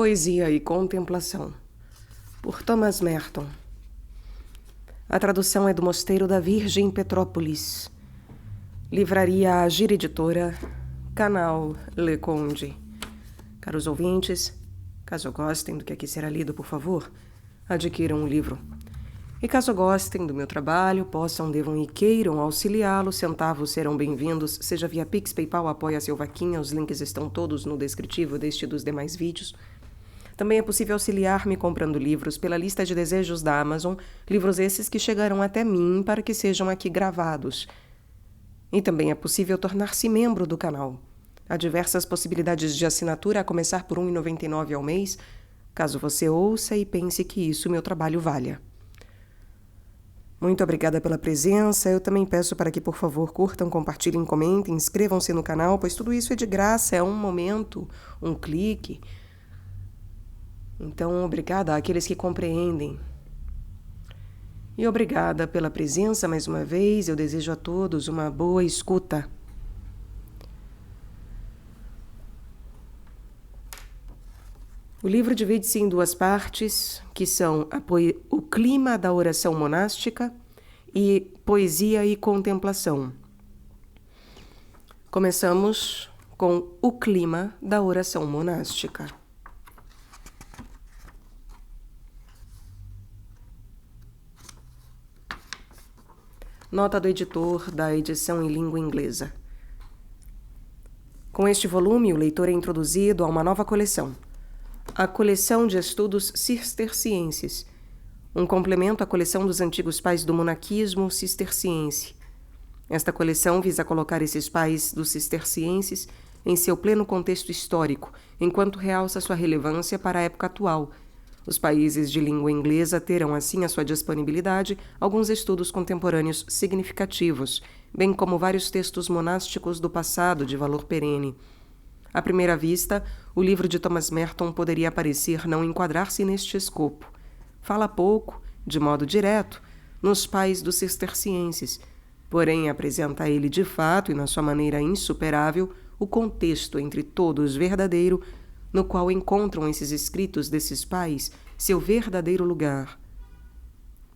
Poesia e Contemplação, por Thomas Merton. A tradução é do Mosteiro da Virgem Petrópolis. Livraria Agir Editora, canal Le Conde. Caros ouvintes, caso gostem do que aqui será lido, por favor, adquiram o livro. E caso gostem do meu trabalho, possam, devam e queiram auxiliá-lo, centavos serão bem-vindos, seja via Pix, PayPal, Apoia-se ou Vaquinha, os links estão todos no descritivo deste e dos demais vídeos. Também é possível auxiliar-me comprando livros pela lista de desejos da Amazon, livros esses que chegarão até mim para que sejam aqui gravados. E também é possível tornar-se membro do canal. Há diversas possibilidades de assinatura, a começar por R$ 1,99 ao mês, caso você ouça e pense que isso meu trabalho valha. Muito obrigada pela presença. Eu também peço para que, por favor, curtam, compartilhem, comentem, inscrevam-se no canal, pois tudo isso é de graça, é um momento, um clique. Então, obrigada àqueles que compreendem. E obrigada pela presença mais uma vez. Eu desejo a todos uma boa escuta. O livro divide-se em duas partes, que são o clima da oração monástica e poesia e contemplação. Começamos com o clima da oração monástica. Nota do editor da edição em língua inglesa. Com este volume, o leitor é introduzido a uma nova coleção, a Coleção de Estudos Cistercienses, um complemento à coleção dos antigos pais do monaquismo cisterciense. Esta coleção visa colocar esses pais dos cistercienses em seu pleno contexto histórico, enquanto realça sua relevância para a época atual. Os países de língua inglesa terão, assim, à sua disponibilidade alguns estudos contemporâneos significativos, bem como vários textos monásticos do passado de valor perene. À primeira vista, o livro de Thomas Merton poderia parecer não enquadrar-se neste escopo. Fala pouco, de modo direto, nos pais dos cistercienses, porém apresenta a ele de fato e na sua maneira insuperável o contexto entre todos verdadeiro no qual encontram esses escritos desses pais seu verdadeiro lugar.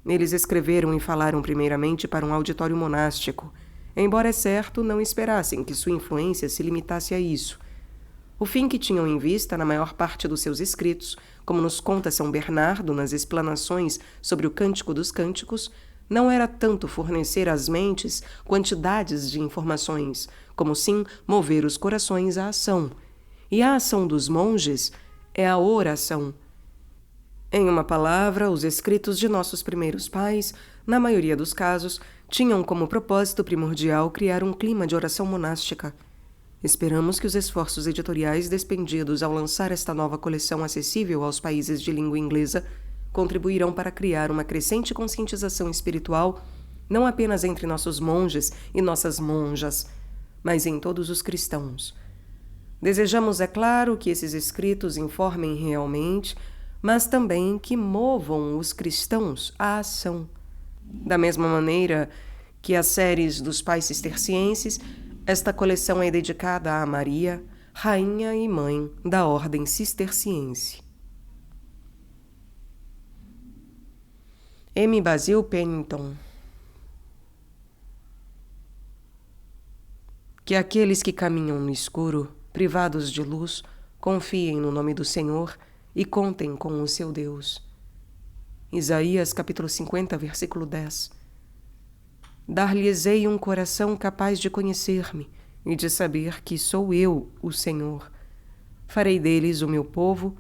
Eles escreveram e falaram primeiramente para um auditório monástico, embora, é certo, não esperassem que sua influência se limitasse a isso. O fim que tinham em vista na maior parte dos seus escritos, como nos conta São Bernardo nas explanações sobre o Cântico dos Cânticos, não era tanto fornecer às mentes quantidades de informações, como sim mover os corações à ação. E a ação dos monges é a oração. Em uma palavra, os escritos de nossos primeiros pais, na maioria dos casos, tinham como propósito primordial criar um clima de oração monástica. Esperamos que os esforços editoriais despendidos ao lançar esta nova coleção acessível aos países de língua inglesa contribuirão para criar uma crescente conscientização espiritual, não apenas entre nossos monges e nossas monjas, mas em todos os cristãos. Desejamos, é claro, que esses escritos informem realmente, mas também que movam os cristãos à ação. Da mesma maneira que as séries dos pais cistercienses, esta coleção é dedicada a Maria, rainha e mãe da ordem cisterciense. M. Basil Pennington. Que aqueles que caminham no escuro, privados de luz, confiem no nome do Senhor e contem com o seu Deus. Isaías capítulo 50, versículo 10. Dar-lhes-ei um coração capaz de conhecer-me e de saber que sou eu, o Senhor. Farei deles o meu povo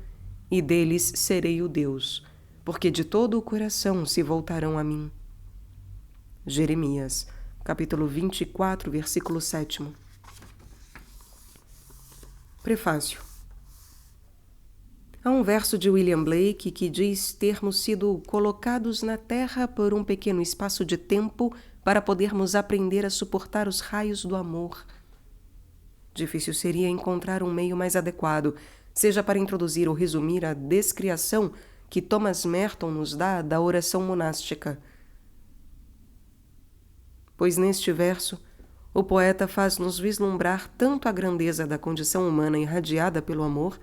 e deles serei o Deus, porque de todo o coração se voltarão a mim. Jeremias capítulo 24, versículo 7. Prefácio. Há um verso de William Blake que diz termos sido colocados na terra por um pequeno espaço de tempo para podermos aprender a suportar os raios do amor. Difícil seria encontrar um meio mais adequado, seja para introduzir ou resumir a descriação que Thomas Merton nos dá da oração monástica. Pois neste verso, o poeta faz-nos vislumbrar tanto a grandeza da condição humana irradiada pelo amor,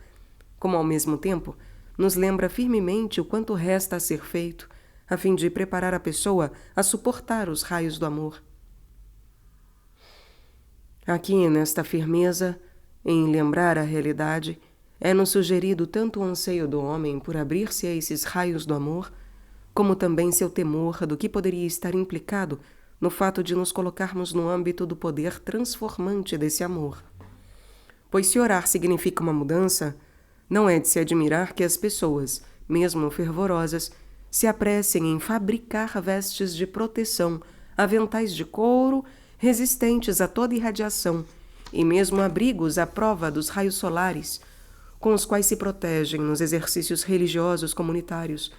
como ao mesmo tempo nos lembra firmemente o quanto resta a ser feito, a fim de preparar a pessoa a suportar os raios do amor. Aqui, nesta firmeza, em lembrar a realidade, é-nos sugerido tanto o anseio do homem por abrir-se a esses raios do amor, como também seu temor do que poderia estar implicado no fato de nos colocarmos no âmbito do poder transformante desse amor. Pois se orar significa uma mudança, não é de se admirar que as pessoas, mesmo fervorosas, se apressem em fabricar vestes de proteção, aventais de couro, resistentes a toda irradiação, e mesmo abrigos à prova dos raios solares, com os quais se protegem nos exercícios religiosos comunitários,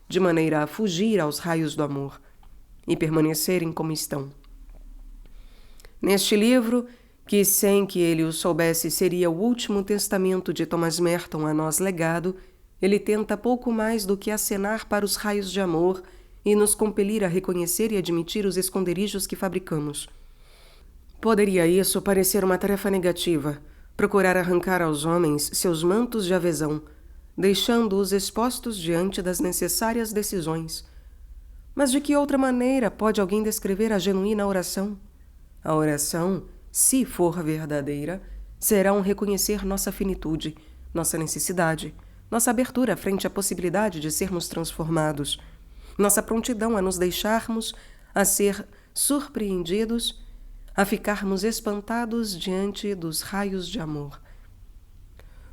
de maneira a fugir aos raios do amor e permanecerem como estão. Neste livro, que sem que ele o soubesse seria o último testamento de Thomas Merton a nós legado, ele tenta pouco mais do que acenar para os raios de amor e nos compelir a reconhecer e admitir os esconderijos que fabricamos. Poderia isso parecer uma tarefa negativa, procurar arrancar aos homens seus mantos de adesão, deixando-os expostos diante das necessárias decisões. Mas de que outra maneira pode alguém descrever a genuína oração? A oração, se for verdadeira, será um reconhecer nossa finitude, nossa necessidade, nossa abertura frente à possibilidade de sermos transformados, nossa prontidão a nos deixarmos, a ser surpreendidos, a ficarmos espantados diante dos raios de amor.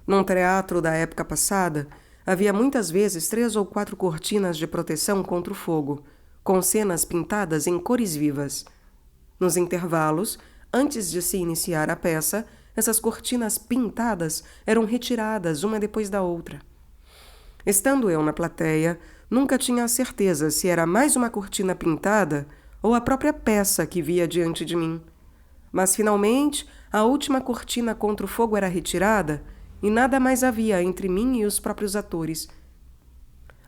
Num teatro da época passada, havia muitas vezes 3 ou 4 cortinas de proteção contra o fogo, com cenas pintadas em cores vivas. Nos intervalos, antes de se iniciar a peça, essas cortinas pintadas eram retiradas uma depois da outra. Estando eu na plateia, nunca tinha a certeza se era mais uma cortina pintada ou a própria peça que via diante de mim. Mas, finalmente, a última cortina contra o fogo era retirada e nada mais havia entre mim e os próprios atores.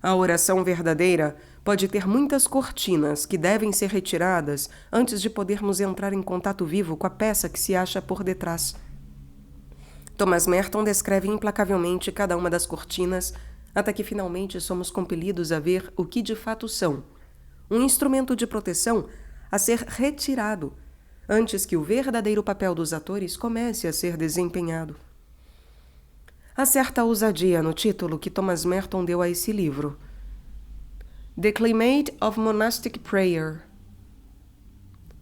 A oração verdadeira pode ter muitas cortinas que devem ser retiradas antes de podermos entrar em contato vivo com a peça que se acha por detrás. Thomas Merton descreve implacavelmente cada uma das cortinas até que finalmente somos compelidos a ver o que de fato são, um instrumento de proteção a ser retirado antes que o verdadeiro papel dos atores comece a ser desempenhado. Há certa ousadia no título que Thomas Merton deu a esse livro. The Climate of Monastic Prayer.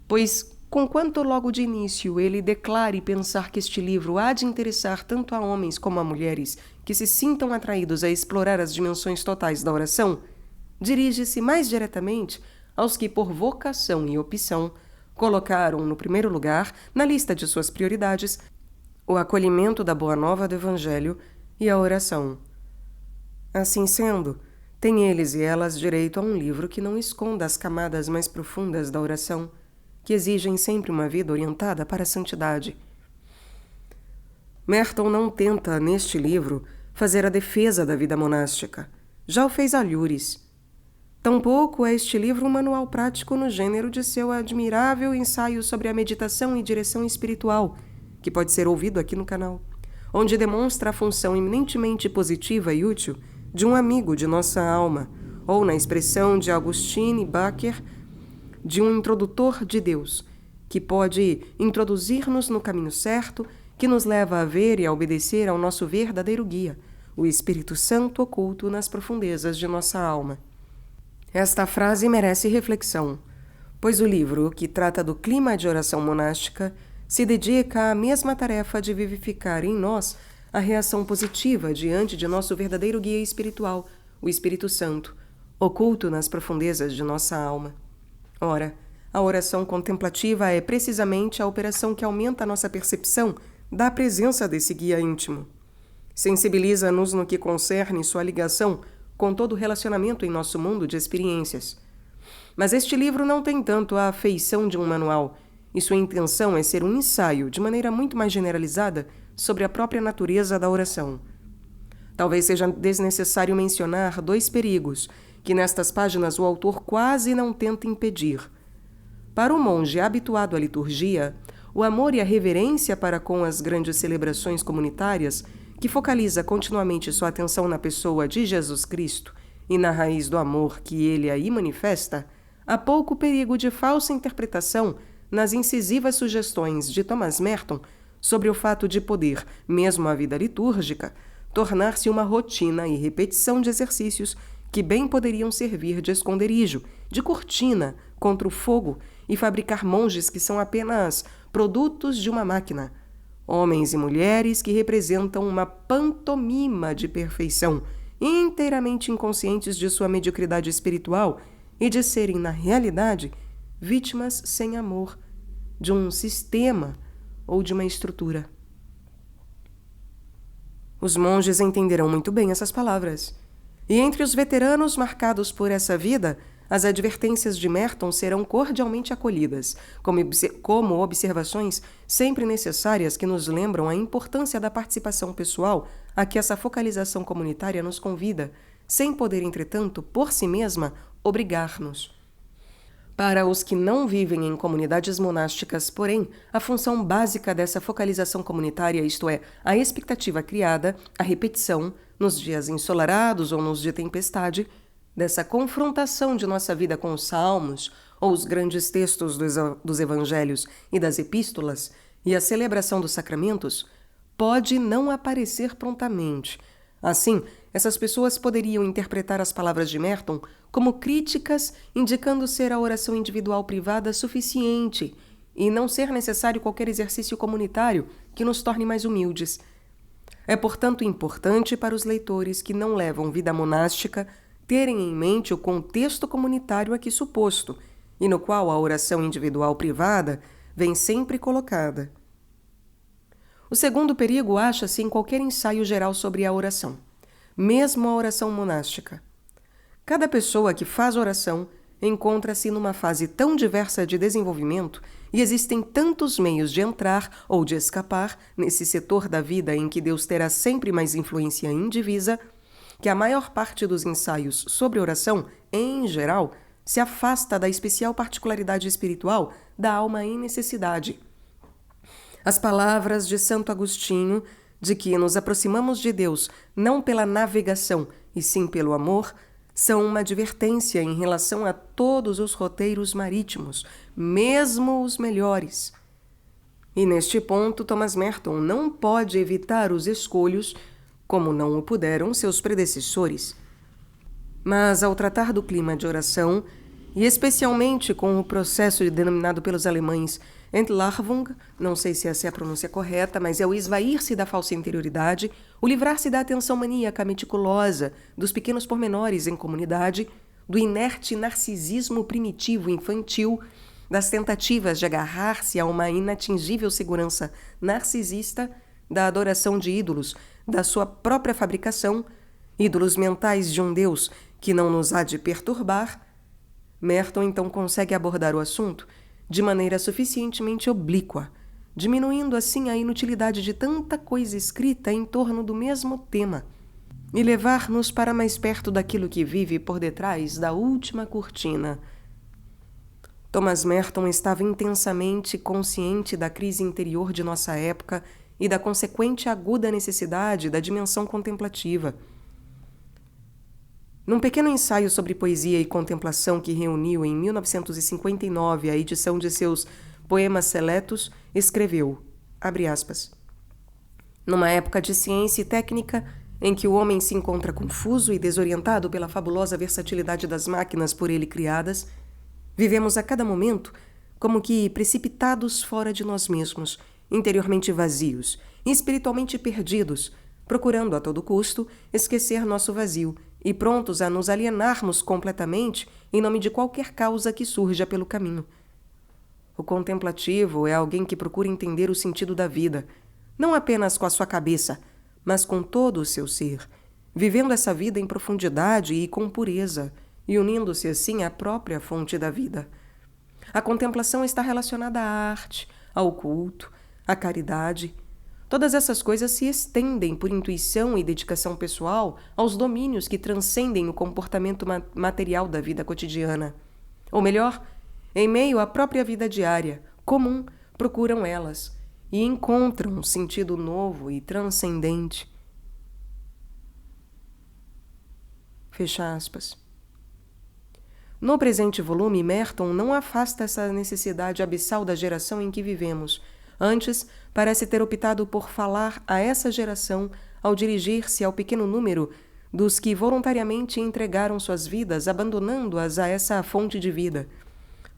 Pois, conquanto logo de início ele declare pensar que este livro há de interessar tanto a homens como a mulheres que se sintam atraídos a explorar as dimensões totais da oração, dirige-se mais diretamente aos que, por vocação e opção, colocaram no primeiro lugar, na lista de suas prioridades, o acolhimento da boa nova do Evangelho e a oração. Assim sendo, têm eles e elas direito a um livro que não esconda as camadas mais profundas da oração, que exigem sempre uma vida orientada para a santidade. Merton não tenta, neste livro, fazer a defesa da vida monástica. Já o fez Alhures. Tampouco é este livro um manual prático no gênero de seu admirável ensaio sobre a meditação e direção espiritual, que pode ser ouvido aqui no canal, onde demonstra a função eminentemente positiva e útil de um amigo de nossa alma, ou, na expressão de Augustine Bacher, de um introdutor de Deus, que pode introduzir-nos no caminho certo, que nos leva a ver e a obedecer ao nosso verdadeiro guia, o Espírito Santo oculto nas profundezas de nossa alma. Esta frase merece reflexão, pois o livro, que trata do clima de oração monástica, se dedica à mesma tarefa de vivificar em nós a reação positiva diante de nosso verdadeiro guia espiritual, o Espírito Santo, oculto nas profundezas de nossa alma. Ora, a oração contemplativa é precisamente a operação que aumenta a nossa percepção da presença desse guia íntimo. Sensibiliza-nos no que concerne sua ligação com todo o relacionamento em nosso mundo de experiências. Mas este livro não tem tanto a feição de um manual, e sua intenção é ser um ensaio, de maneira muito mais generalizada, sobre a própria natureza da oração. Talvez seja desnecessário mencionar 2 perigos, que nestas páginas o autor quase não tenta impedir. Para o monge habituado à liturgia, o amor e a reverência para com as grandes celebrações comunitárias, que focaliza continuamente sua atenção na pessoa de Jesus Cristo e na raiz do amor que ele aí manifesta, há pouco perigo de falsa interpretação nas incisivas sugestões de Thomas Merton sobre o fato de poder, mesmo a vida litúrgica, tornar-se uma rotina e repetição de exercícios que bem poderiam servir de esconderijo, de cortina contra o fogo e fabricar monges que são apenas produtos de uma máquina, homens e mulheres que representam uma pantomima de perfeição, inteiramente inconscientes de sua mediocridade espiritual e de serem, na realidade, vítimas sem amor de um sistema ou de uma estrutura. Os monges entenderão muito bem essas palavras. E entre os veteranos marcados por essa vida, as advertências de Merton serão cordialmente acolhidas, como observações sempre necessárias que nos lembram a importância da participação pessoal a que essa focalização comunitária nos convida, sem poder, entretanto, por si mesma, obrigar-nos. Para os que não vivem em comunidades monásticas, porém, a função básica dessa focalização comunitária, isto é, a expectativa criada, a repetição, nos dias ensolarados ou nos de tempestade, dessa confrontação de nossa vida com os salmos ou os grandes textos dos evangelhos e das epístolas e a celebração dos sacramentos, pode não aparecer prontamente. Assim, essas pessoas poderiam interpretar as palavras de Merton como críticas, indicando ser a oração individual privada suficiente e não ser necessário qualquer exercício comunitário que nos torne mais humildes. É, portanto, importante para os leitores que não levam vida monástica terem em mente o contexto comunitário aqui suposto, e no qual a oração individual privada vem sempre colocada. O segundo perigo acha-se em qualquer ensaio geral sobre a oração, mesmo a oração monástica. Cada pessoa que faz oração encontra-se numa fase tão diversa de desenvolvimento e existem tantos meios de entrar ou de escapar nesse setor da vida em que Deus terá sempre mais influência indivisa, que a maior parte dos ensaios sobre oração, em geral, se afasta da especial particularidade espiritual da alma em necessidade. As palavras de Santo Agostinho, de que nos aproximamos de Deus não pela navegação, e sim pelo amor, são uma advertência em relação a todos os roteiros marítimos, mesmo os melhores. E neste ponto, Thomas Merton não pode evitar os escolhos, como não o puderam seus predecessores. Mas, ao tratar do clima de oração, e especialmente com o processo denominado pelos alemães Entlarvung, não sei se essa é a pronúncia correta, mas é o esvair-se da falsa interioridade, o livrar-se da atenção maníaca meticulosa, dos pequenos pormenores em comunidade, do inerte narcisismo primitivo infantil, das tentativas de agarrar-se a uma inatingível segurança narcisista, da adoração de ídolos, da sua própria fabricação, ídolos mentais de um Deus que não nos há de perturbar, Merton então consegue abordar o assunto de maneira suficientemente oblíqua, diminuindo assim a inutilidade de tanta coisa escrita em torno do mesmo tema, e levar-nos para mais perto daquilo que vive por detrás da última cortina. Thomas Merton estava intensamente consciente da crise interior de nossa época e da consequente aguda necessidade da dimensão contemplativa. Num pequeno ensaio sobre poesia e contemplação que reuniu em 1959 a edição de seus Poemas Seletos, escreveu, abre aspas, numa época de ciência e técnica em que o homem se encontra confuso e desorientado pela fabulosa versatilidade das máquinas por ele criadas, vivemos a cada momento como que precipitados fora de nós mesmos, interiormente vazios, espiritualmente perdidos, procurando a todo custo esquecer nosso vazio e prontos a nos alienarmos completamente em nome de qualquer causa que surja pelo caminho. O contemplativo é alguém que procura entender o sentido da vida, não apenas com a sua cabeça, mas com todo o seu ser, vivendo essa vida em profundidade e com pureza, e unindo-se assim à própria fonte da vida. A contemplação está relacionada à arte, ao culto, à caridade. Todas essas coisas se estendem por intuição e dedicação pessoal aos domínios que transcendem o comportamento material da vida cotidiana. Ou melhor, em meio à própria vida diária, comum, procuram elas e encontram um sentido novo e transcendente Fecha aspas. No presente volume, Merton não afasta essa necessidade abissal da geração em que vivemos. Antes, parece ter optado por falar a essa geração ao dirigir-se ao pequeno número dos que voluntariamente entregaram suas vidas, abandonando-as a essa fonte de vida.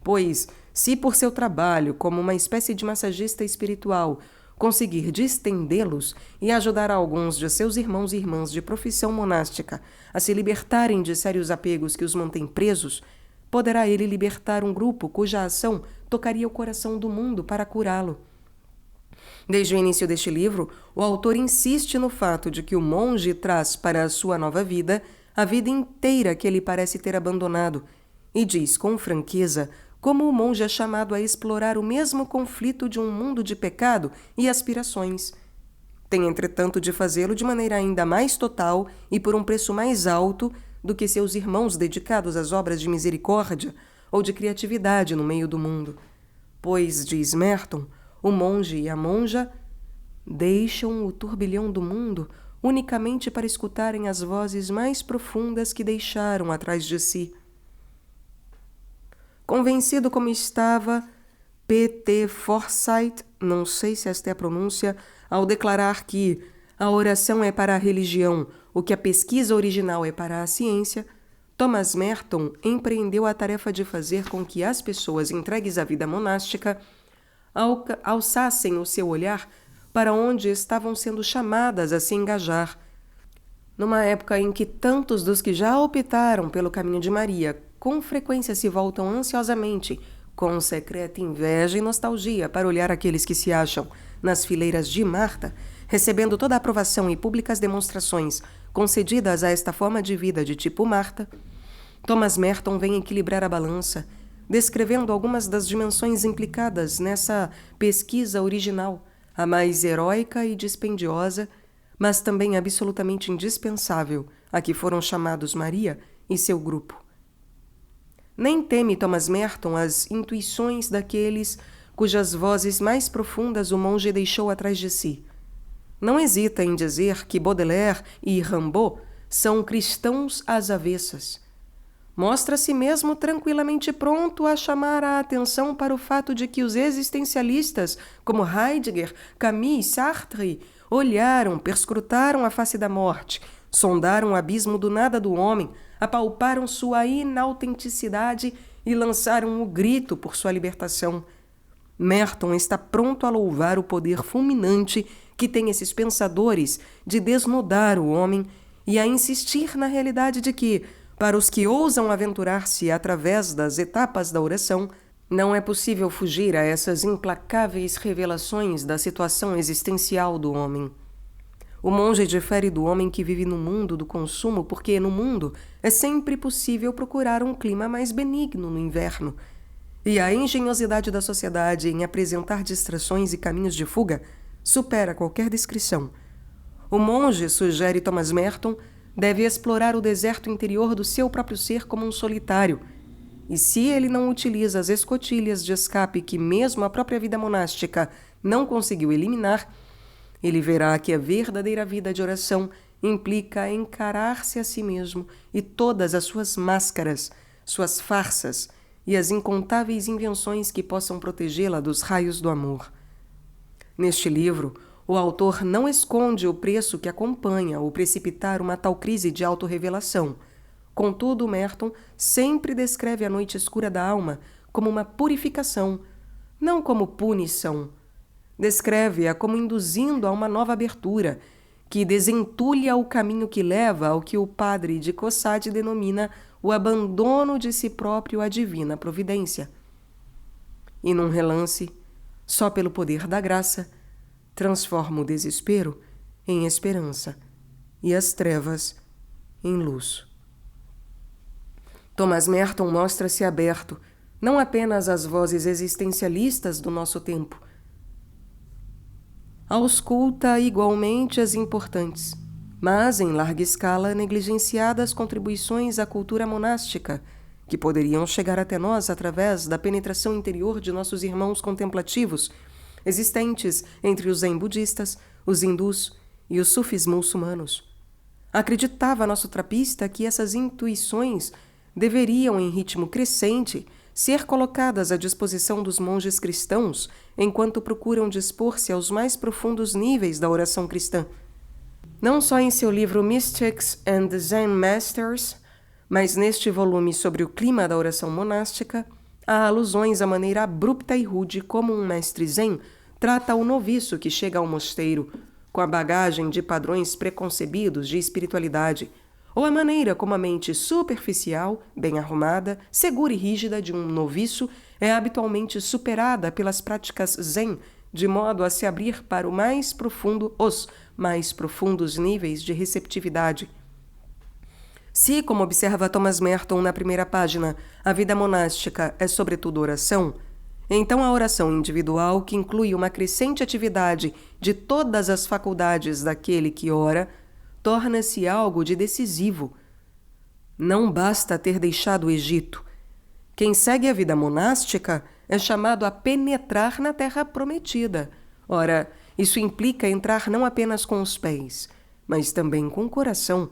Pois, se por seu trabalho, como uma espécie de massagista espiritual, conseguir distendê-los e ajudar alguns de seus irmãos e irmãs de profissão monástica a se libertarem de sérios apegos que os mantêm presos, poderá ele libertar um grupo cuja ação tocaria o coração do mundo para curá-lo. Desde o início deste livro, o autor insiste no fato de que o monge traz para a sua nova vida a vida inteira que ele parece ter abandonado, e diz com franqueza como o monge é chamado a explorar o mesmo conflito de um mundo de pecado e aspirações. Tem, entretanto, de fazê-lo de maneira ainda mais total e por um preço mais alto do que seus irmãos dedicados às obras de misericórdia ou de criatividade no meio do mundo. Pois, diz Merton, o monge e a monja deixam o turbilhão do mundo unicamente para escutarem as vozes mais profundas que deixaram atrás de si. Convencido como estava P.T. Forsyth, não sei se esta é a pronúncia, ao declarar que a oração é para a religião o que a pesquisa original é para a ciência, Thomas Merton empreendeu a tarefa de fazer com que as pessoas entregues à vida monástica alçassem o seu olhar para onde estavam sendo chamadas a se engajar. Numa época em que tantos dos que já optaram pelo caminho de Maria com frequência se voltam ansiosamente, com secreta inveja e nostalgia, para olhar aqueles que se acham nas fileiras de Marta, recebendo toda a aprovação e públicas demonstrações concedidas a esta forma de vida de tipo Marta, Thomas Merton vem equilibrar a balança, descrevendo algumas das dimensões implicadas nessa pesquisa original, a mais heróica e dispendiosa, mas também absolutamente indispensável, a que foram chamados Maria e seu grupo. Nem teme Thomas Merton as intuições daqueles cujas vozes mais profundas o monge deixou atrás de si. Não hesita em dizer que Baudelaire e Rimbaud são cristãos às avessas. Mostra-se mesmo tranquilamente pronto a chamar a atenção para o fato de que os existencialistas, como Heidegger, Camus e Sartre, olharam, perscrutaram a face da morte, sondaram o abismo do nada do homem, apalparam sua inautenticidade e lançaram o grito por sua libertação. Merton está pronto a louvar o poder fulminante que tem esses pensadores de desnudar o homem e a insistir na realidade de que, para os que ousam aventurar-se através das etapas da oração, não é possível fugir a essas implacáveis revelações da situação existencial do homem. O monge difere do homem que vive no mundo do consumo porque, no mundo, é sempre possível procurar um clima mais benigno no inverno. E a engenhosidade da sociedade em apresentar distrações e caminhos de fuga supera qualquer descrição. O monge, sugere Thomas Merton, deve explorar o deserto interior do seu próprio ser como um solitário. E se ele não utiliza as escotilhas de escape que mesmo a própria vida monástica não conseguiu eliminar, ele verá que a verdadeira vida de oração implica encarar-se a si mesmo e todas as suas máscaras, suas farsas e as incontáveis invenções que possam protegê-la dos raios do amor. Neste livro, o autor não esconde o preço que acompanha o precipitar uma tal crise de autorrevelação. Contudo, Merton sempre descreve a noite escura da alma como uma purificação, não como punição. Descreve-a como induzindo a uma nova abertura, que desentulha o caminho que leva ao que o padre de Caussade denomina o abandono de si próprio à divina providência. E num relance, só pelo poder da graça, transforma o desespero em esperança e as trevas em luz. Thomas Merton mostra-se aberto, não apenas às vozes existencialistas do nosso tempo, ausculta igualmente as importantes, mas em larga escala negligenciadas contribuições à cultura monástica, que poderiam chegar até nós através da penetração interior de nossos irmãos contemplativos, existentes entre os zen budistas, os hindus e os sufis muçulmanos. Acreditava nosso trapista que essas intuições deveriam, em ritmo crescente, ser colocadas à disposição dos monges cristãos enquanto procuram dispor-se aos mais profundos níveis da oração cristã. Não só em seu livro Mystics and Zen Masters, mas neste volume sobre o clima da oração monástica, há alusões à maneira abrupta e rude como um mestre zen trata o noviço que chega ao mosteiro, com a bagagem de padrões preconcebidos de espiritualidade, ou a maneira como a mente superficial, bem arrumada, segura e rígida de um noviço é habitualmente superada pelas práticas zen, de modo a se abrir para os mais profundos níveis de receptividade. Se, como observa Thomas Merton na primeira página, a vida monástica é sobretudo oração, então a oração individual, que inclui uma crescente atividade de todas as faculdades daquele que ora, torna-se algo de decisivo. Não basta ter deixado o Egito. Quem segue a vida monástica é chamado a penetrar na terra prometida. Ora, isso implica entrar não apenas com os pés, mas também com o coração.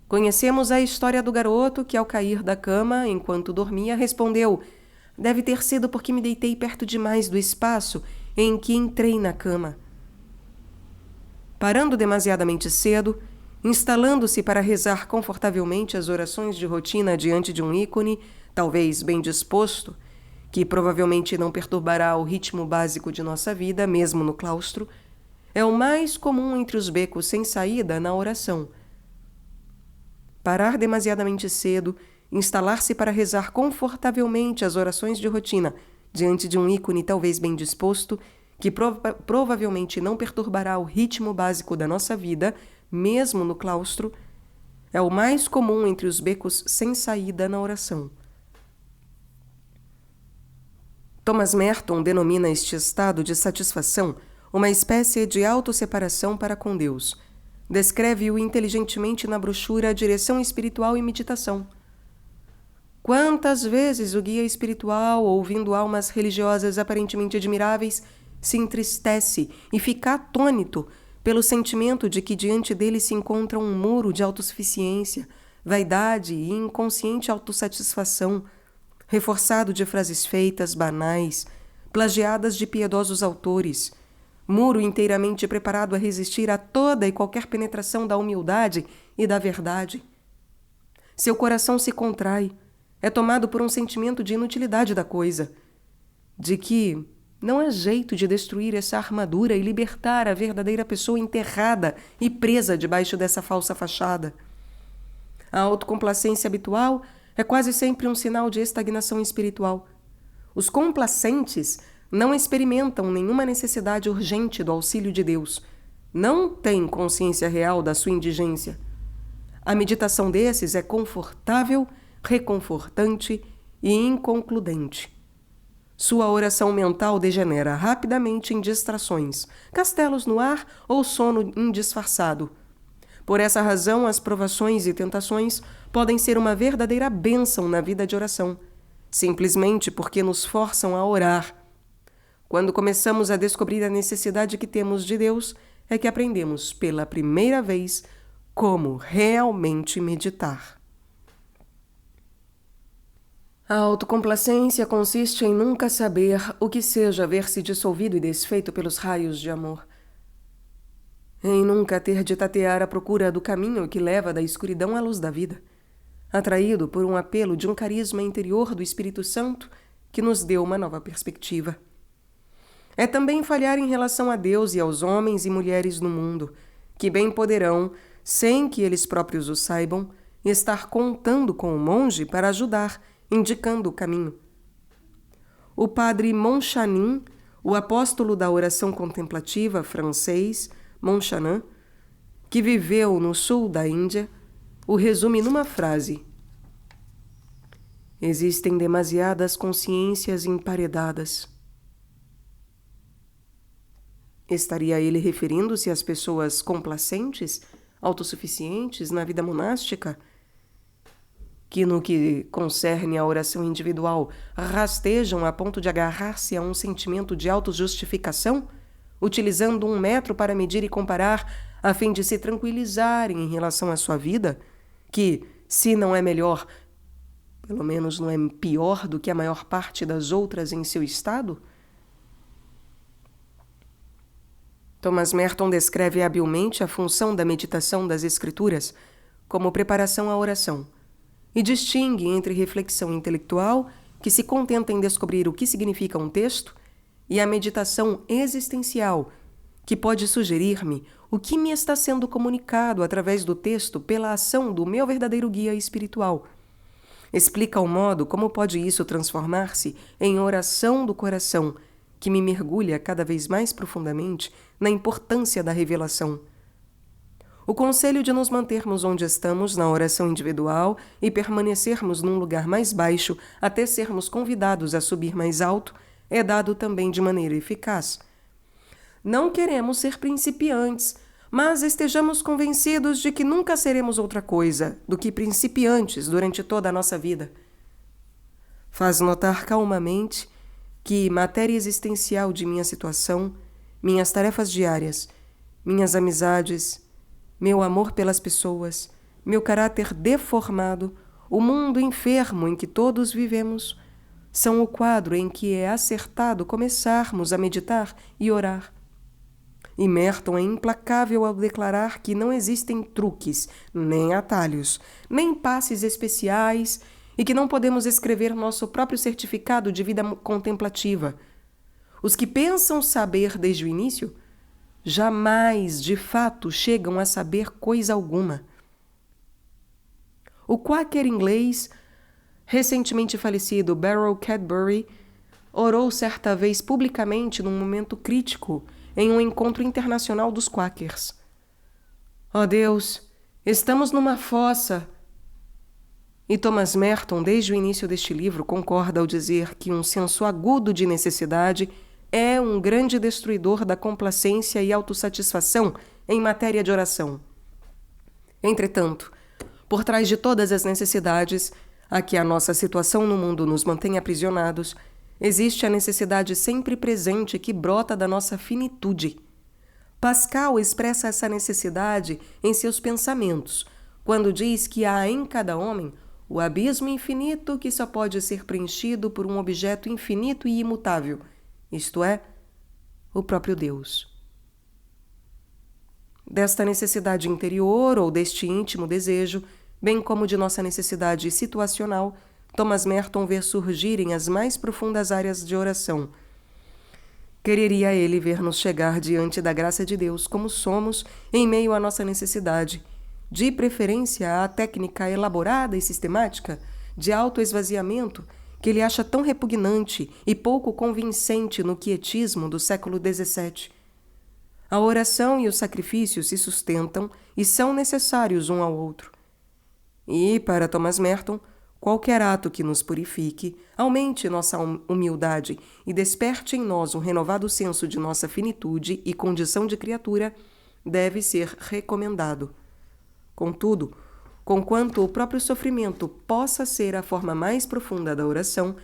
Conhecemos a história do garoto que, ao cair da cama, enquanto dormia, respondeu: "Deve ter sido porque me deitei perto demais do espaço em que entrei na cama." Parando demasiadamente cedo, instalando-se para rezar confortavelmente as orações de rotina diante de um ícone, talvez bem disposto, que provavelmente não perturbará o ritmo básico de nossa vida, mesmo no claustro, é o mais comum entre os becos sem saída na oração. Parar demasiadamente cedo, instalar-se para rezar confortavelmente as orações de rotina diante de um ícone talvez bem disposto, que provavelmente não perturbará o ritmo básico da nossa vida, mesmo no claustro, é o mais comum entre os becos sem saída na oração. Thomas Merton denomina este estado de satisfação uma espécie de autosseparação para com Deus. Descreve-o inteligentemente na brochura Direção Espiritual e Meditação. Quantas vezes o guia espiritual, ouvindo almas religiosas aparentemente admiráveis, se entristece e fica atônito pelo sentimento de que diante dele se encontra um muro de autossuficiência, vaidade e inconsciente autossatisfação, reforçado de frases feitas, banais, plagiadas de piedosos autores, muro inteiramente preparado a resistir a toda e qualquer penetração da humildade e da verdade. Seu coração se contrai, é tomado por um sentimento de inutilidade da coisa, de que não há jeito de destruir essa armadura e libertar a verdadeira pessoa enterrada e presa debaixo dessa falsa fachada. A autocomplacência habitual é quase sempre um sinal de estagnação espiritual. Os complacentes não experimentam nenhuma necessidade urgente do auxílio de Deus. Não têm consciência real da sua indigência. A meditação desses é confortável, reconfortante e inconcludente. Sua oração mental degenera rapidamente em distrações, castelos no ar ou sono indisfarçado. Por essa razão, as provações e tentações podem ser uma verdadeira bênção na vida de oração, simplesmente porque nos forçam a orar. Quando começamos a descobrir a necessidade que temos de Deus, é que aprendemos pela primeira vez como realmente meditar. A autocomplacência consiste em nunca saber o que seja ver-se dissolvido e desfeito pelos raios de amor. Em nunca ter de tatear à procura do caminho que leva da escuridão à luz da vida, atraído por um apelo de um carisma interior do Espírito Santo que nos deu uma nova perspectiva. É também falhar em relação a Deus e aos homens e mulheres no mundo, que bem poderão, sem que eles próprios o saibam, estar contando com o monge para ajudar, indicando o caminho. O padre Monchanin, o apóstolo da oração contemplativa francês, Monchanin, que viveu no sul da Índia, o resume numa frase: existem demasiadas consciências emparedadas. Estaria ele referindo-se às pessoas complacentes, autossuficientes na vida monástica, que no que concerne à oração individual rastejam a ponto de agarrar-se a um sentimento de autojustificação, utilizando um metro para medir e comparar a fim de se tranquilizarem em relação à sua vida, que, se não é melhor, pelo menos não é pior do que a maior parte das outras em seu estado? Thomas Merton descreve habilmente a função da meditação das Escrituras como preparação à oração e distingue entre reflexão intelectual, que se contenta em descobrir o que significa um texto, e a meditação existencial, que pode sugerir-me o que me está sendo comunicado através do texto pela ação do meu verdadeiro guia espiritual. Explica ao modo como pode isso transformar-se em oração do coração, que me mergulha cada vez mais profundamente na importância da revelação. O conselho de nos mantermos onde estamos na oração individual e permanecermos num lugar mais baixo até sermos convidados a subir mais alto é dado também de maneira eficaz. Não queremos ser principiantes, mas estejamos convencidos de que nunca seremos outra coisa do que principiantes durante toda a nossa vida. Faz notar calmamente que matéria existencial de minha situação, minhas tarefas diárias, minhas amizades, meu amor pelas pessoas, meu caráter deformado, o mundo enfermo em que todos vivemos, são o quadro em que é acertado começarmos a meditar e orar. E Merton é implacável ao declarar que não existem truques, nem atalhos, nem passes especiais e que não podemos escrever nosso próprio certificado de vida contemplativa. Os que pensam saber desde o início jamais, de fato, chegam a saber coisa alguma. O quaker inglês, recentemente falecido Beryl Cadbury, orou certa vez publicamente num momento crítico em um encontro internacional dos quakers. Ó Deus, estamos numa fossa. E Thomas Merton, desde o início deste livro, concorda ao dizer que um senso agudo de necessidade é um grande destruidor da complacência e autossatisfação em matéria de oração. Entretanto, por trás de todas as necessidades a que a nossa situação no mundo nos mantém aprisionados, existe a necessidade sempre presente que brota da nossa finitude. Pascal expressa essa necessidade em seus pensamentos, quando diz que há em cada homem o abismo infinito que só pode ser preenchido por um objeto infinito e imutável, isto é, o próprio Deus. Desta necessidade interior ou deste íntimo desejo, bem como de nossa necessidade situacional, Thomas Merton vê surgirem as mais profundas áreas de oração. Quereria ele ver-nos chegar diante da graça de Deus como somos em meio à nossa necessidade, de preferência à técnica elaborada e sistemática de autoesvaziamento que ele acha tão repugnante e pouco convincente no quietismo do século XVII. A oração e o sacrifício se sustentam e são necessários um ao outro. E, para Thomas Merton, qualquer ato que nos purifique, aumente nossa humildade e desperte em nós um renovado senso de nossa finitude e condição de criatura, deve ser recomendado. Contudo, conquanto o próprio sofrimento possa ser a forma mais profunda da oração,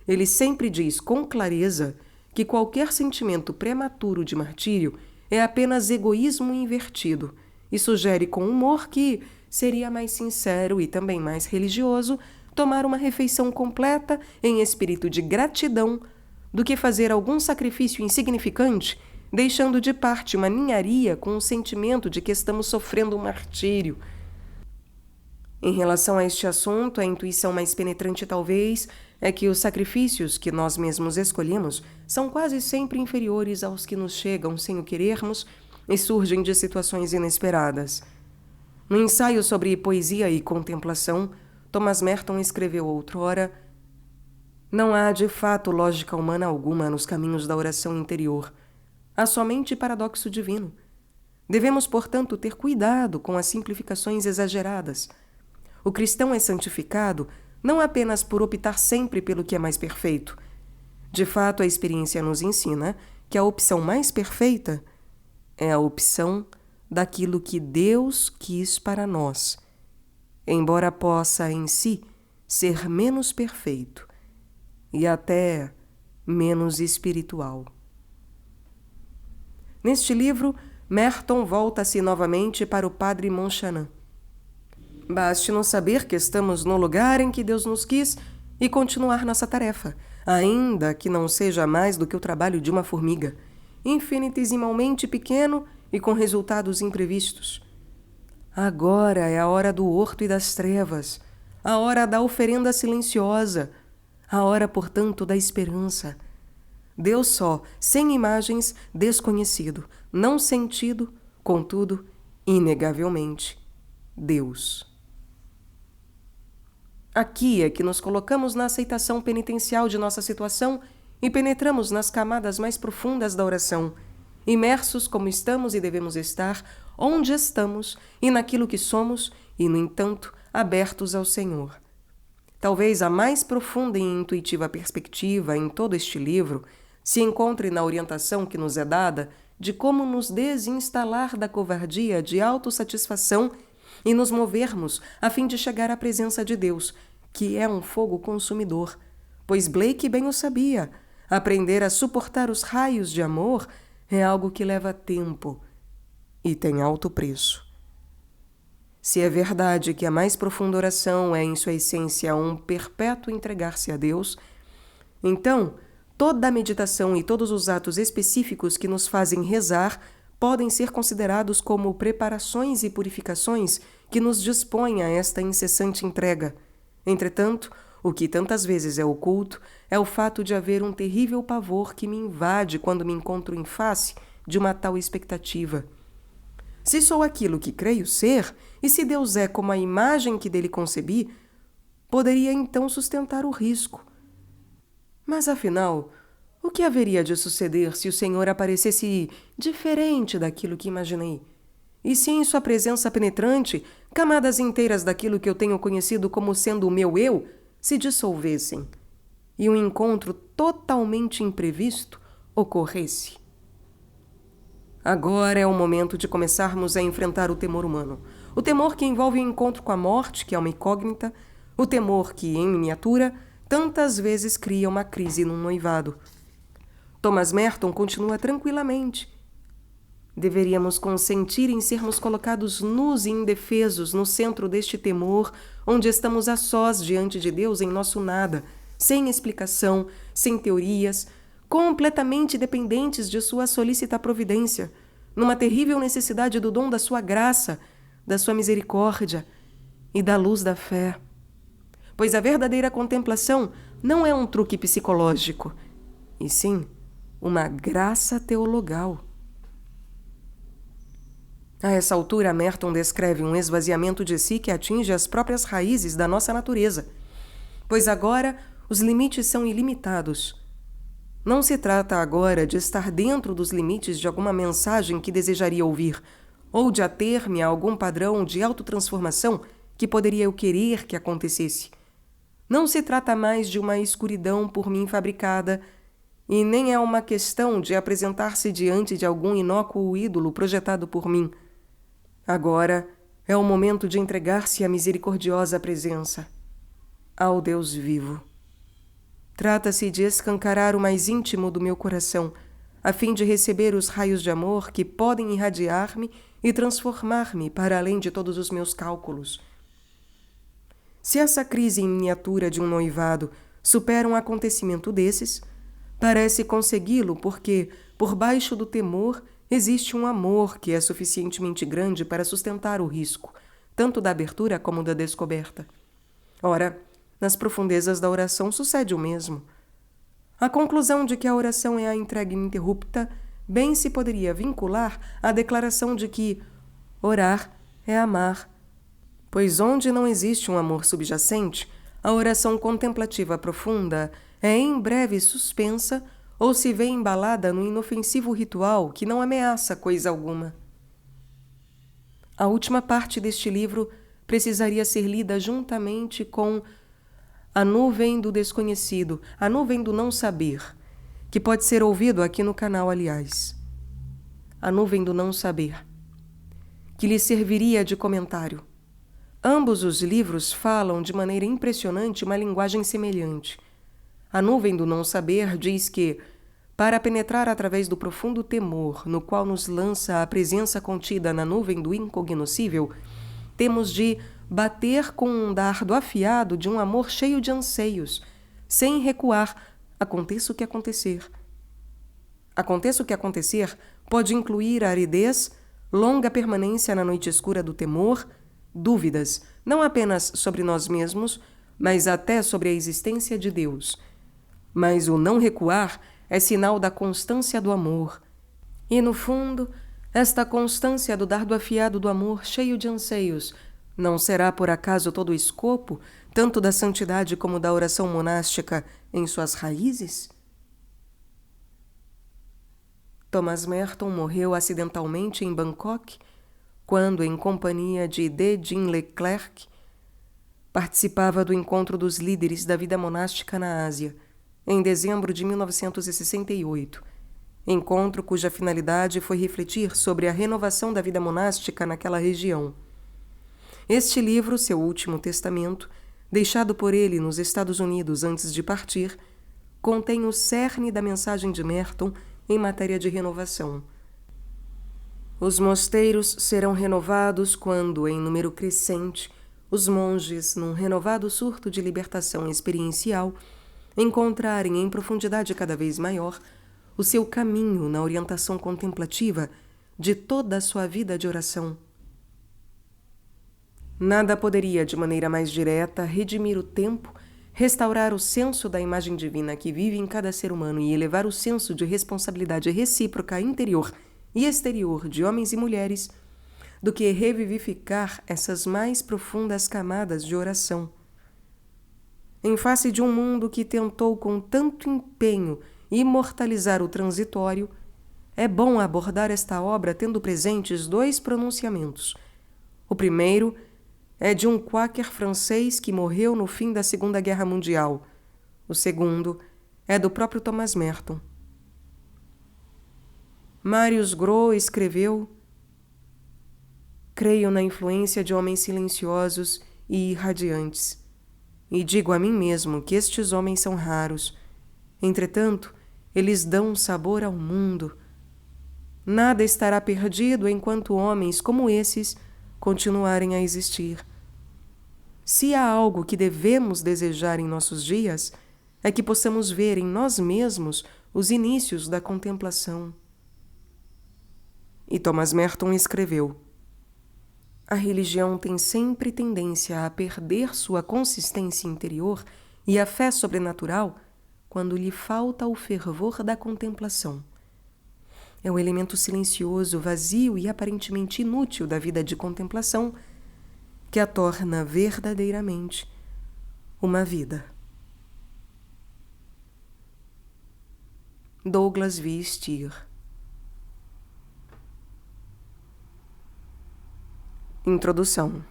ele sempre diz com clareza que qualquer sentimento prematuro de martírio é apenas egoísmo invertido e sugere com humor que seria mais sincero e também mais religioso tomar uma refeição completa em espírito de gratidão do que fazer algum sacrifício insignificante, deixando de parte uma ninharia com o sentimento de que estamos sofrendo um martírio. Em relação a este assunto, a intuição mais penetrante talvez é que os sacrifícios que nós mesmos escolhemos são quase sempre inferiores aos que nos chegam sem o querermos e surgem de situações inesperadas. No ensaio sobre poesia e contemplação, Thomas Merton escreveu outrora: não há de fato lógica humana alguma nos caminhos da oração interior. Há somente paradoxo divino. Devemos, portanto, ter cuidado com as simplificações exageradas. O cristão é santificado não apenas por optar sempre pelo que é mais perfeito. De fato, a experiência nos ensina que a opção mais perfeita é a opção daquilo que Deus quis para nós, embora possa em si ser menos perfeito e até menos espiritual. Neste livro, Merton volta-se novamente para o padre Monchanant. Baste-nos saber que estamos no lugar em que Deus nos quis e continuar nossa tarefa, ainda que não seja mais do que o trabalho de uma formiga, infinitesimalmente pequeno e com resultados imprevistos. Agora é a hora do horto e das trevas, a hora da oferenda silenciosa, a hora, portanto, da esperança. Deus só, sem imagens, desconhecido, não sentido, contudo, inegavelmente, Deus. Aqui é que nos colocamos na aceitação penitencial de nossa situação e penetramos nas camadas mais profundas da oração, imersos como estamos e devemos estar, onde estamos e naquilo que somos, e, no entanto, abertos ao Senhor. Talvez a mais profunda e intuitiva perspectiva em todo este livro se encontre na orientação que nos é dada de como nos desinstalar da covardia de autossatisfação e nos movermos a fim de chegar à presença de Deus, que é um fogo consumidor, pois Blake bem o sabia. Aprender a suportar os raios de amor é algo que leva tempo e tem alto preço. Se é verdade que a mais profunda oração é, em sua essência, um perpétuo entregar-se a Deus, então toda a meditação e todos os atos específicos que nos fazem rezar podem ser considerados como preparações e purificações que nos dispõem a esta incessante entrega. Entretanto, o que tantas vezes é oculto é o fato de haver um terrível pavor que me invade quando me encontro em face de uma tal expectativa. Se sou aquilo que creio ser, e se Deus é como a imagem que dele concebi, poderia então sustentar o risco. Mas, afinal, o que haveria de suceder se o Senhor aparecesse diferente daquilo que imaginei? E se em sua presença penetrante, camadas inteiras daquilo que eu tenho conhecido como sendo o meu eu se dissolvessem e um encontro totalmente imprevisto ocorresse? Agora é o momento de começarmos a enfrentar o temor humano. O temor que envolve o encontro com a morte, que é uma incógnita. O temor que, em miniatura, tantas vezes cria uma crise num noivado. Thomas Merton continua tranquilamente. Deveríamos consentir em sermos colocados nus e indefesos no centro deste temor, onde estamos a sós diante de Deus em nosso nada, sem explicação, sem teorias, completamente dependentes de sua solícita providência, numa terrível necessidade do dom da sua graça, da sua misericórdia e da luz da fé. Pois a verdadeira contemplação não é um truque psicológico, e sim uma graça teologal. A essa altura, Merton descreve um esvaziamento de si que atinge as próprias raízes da nossa natureza, pois agora os limites são ilimitados. Não se trata agora de estar dentro dos limites de alguma mensagem que desejaria ouvir, ou de ater-me a algum padrão de autotransformação que poderia eu querer que acontecesse. Não se trata mais de uma escuridão por mim fabricada, e nem é uma questão de apresentar-se diante de algum inócuo ídolo projetado por mim. Agora é o momento de entregar-se à misericordiosa presença, ao Deus vivo. Trata-se de escancarar o mais íntimo do meu coração, a fim de receber os raios de amor que podem irradiar-me e transformar-me para além de todos os meus cálculos. Se essa crise em miniatura de um noivado supera um acontecimento desses, parece consegui-lo porque, por baixo do temor, existe um amor que é suficientemente grande para sustentar o risco, tanto da abertura como da descoberta. Ora, nas profundezas da oração sucede o mesmo. A conclusão de que a oração é a entrega ininterrupta bem se poderia vincular à declaração de que orar é amar, pois onde não existe um amor subjacente, a oração contemplativa profunda é em breve suspensa ou se vê embalada no inofensivo ritual que não ameaça coisa alguma. A última parte deste livro precisaria ser lida juntamente com A Nuvem do Desconhecido, A Nuvem do Não Saber, que pode ser ouvido aqui no canal, aliás. A Nuvem do Não Saber, que lhe serviria de comentário. Ambos os livros falam de maneira impressionante uma linguagem semelhante. A Nuvem do Não Saber diz que, para penetrar através do profundo temor no qual nos lança a presença contida na nuvem do incognoscível, temos de bater com um dardo afiado de um amor cheio de anseios, sem recuar, aconteça o que acontecer. Aconteça o que acontecer pode incluir a aridez, longa permanência na noite escura do temor, dúvidas, não apenas sobre nós mesmos, mas até sobre a existência de Deus. Mas o não recuar é sinal da constância do amor. E, no fundo, esta constância do dardo afiado do amor cheio de anseios não será por acaso todo o escopo, tanto da santidade como da oração monástica, em suas raízes? Thomas Merton morreu acidentalmente em Bangkok, quando, em companhia de D. Jean Leclerc, participava do encontro dos líderes da vida monástica na Ásia, em dezembro de 1968, encontro cuja finalidade foi refletir sobre a renovação da vida monástica naquela região. Este livro, seu último testamento, deixado por ele nos Estados Unidos antes de partir, contém o cerne da mensagem de Merton em matéria de renovação. Os mosteiros serão renovados quando, em número crescente, os monges, num renovado surto de libertação experiencial, encontrarem em profundidade cada vez maior o seu caminho na orientação contemplativa de toda a sua vida de oração. Nada poderia, de maneira mais direta, redimir o tempo, restaurar o senso da imagem divina que vive em cada ser humano e elevar o senso de responsabilidade recíproca interior e exterior de homens e mulheres, do que revivificar essas mais profundas camadas de oração. Em face de um mundo que tentou com tanto empenho imortalizar o transitório, é bom abordar esta obra tendo presentes dois pronunciamentos. O primeiro é de um quáquer francês que morreu no fim da Segunda Guerra Mundial. O segundo é do próprio Thomas Merton. Marius Gros escreveu: creio na influência de homens silenciosos e irradiantes, e digo a mim mesmo que estes homens são raros. Entretanto, eles dão sabor ao mundo. Nada estará perdido enquanto homens como esses continuarem a existir. Se há algo que devemos desejar em nossos dias, é que possamos ver em nós mesmos os inícios da contemplação. E Thomas Merton escreveu: a religião tem sempre tendência a perder sua consistência interior e a fé sobrenatural quando lhe falta o fervor da contemplação. É o elemento silencioso, vazio e aparentemente inútil da vida de contemplação que a torna verdadeiramente uma vida. Douglas V. Steere. Introdução.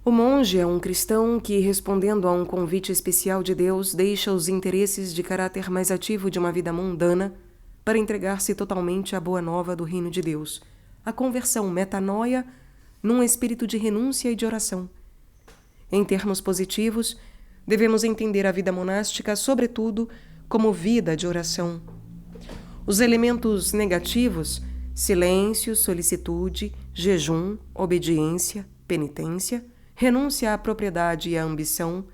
O monge é um cristão que, respondendo a um convite especial de Deus, deixa os interesses de caráter mais ativo de uma vida mundana para entregar-se totalmente à boa nova do reino de Deus, a conversão, metanoia, num espírito de renúncia e de oração. Em termos positivos, devemos entender a vida monástica, sobretudo, como vida de oração. Os elementos negativos, silêncio, solicitude, jejum, obediência, penitência, renúncia à propriedade e à ambição,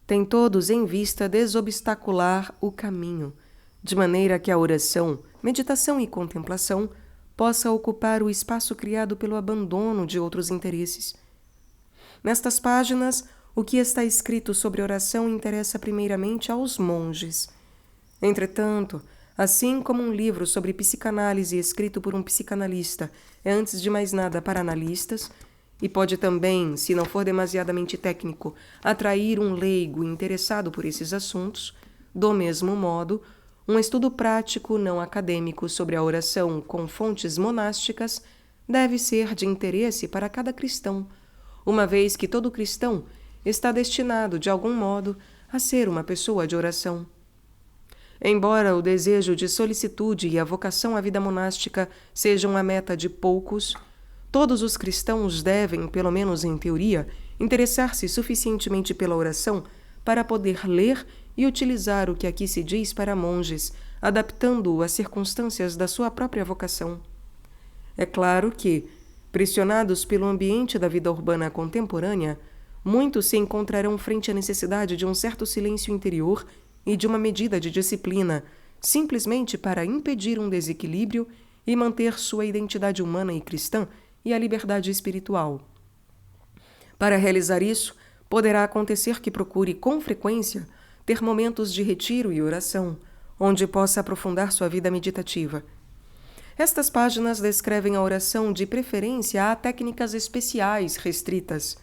têm todos em vista desobstacular o caminho, de maneira que a oração, meditação e contemplação possa ocupar o espaço criado pelo abandono de outros interesses. Nestas páginas, o que está escrito sobre oração interessa primeiramente aos monges. Entretanto, assim como um livro sobre psicanálise escrito por um psicanalista é, antes de mais nada, para analistas, e pode também, se não for demasiadamente técnico, atrair um leigo interessado por esses assuntos, do mesmo modo, um estudo prático não acadêmico sobre a oração com fontes monásticas deve ser de interesse para cada cristão, uma vez que todo cristão está destinado, de algum modo, a ser uma pessoa de oração. Embora o desejo de solicitude e a vocação à vida monástica sejam a meta de poucos, todos os cristãos devem, pelo menos em teoria, interessar-se suficientemente pela oração para poder ler e utilizar o que aqui se diz para monges, adaptando-o às circunstâncias da sua própria vocação. É claro que, pressionados pelo ambiente da vida urbana contemporânea, muitos se encontrarão frente à necessidade de um certo silêncio interior e de uma medida de disciplina, simplesmente para impedir um desequilíbrio e manter sua identidade humana e cristã e a liberdade espiritual. Para realizar isso, poderá acontecer que procure, com frequência, ter momentos de retiro e oração, onde possa aprofundar sua vida meditativa. Estas páginas descrevem a oração de preferência a técnicas especiais restritas.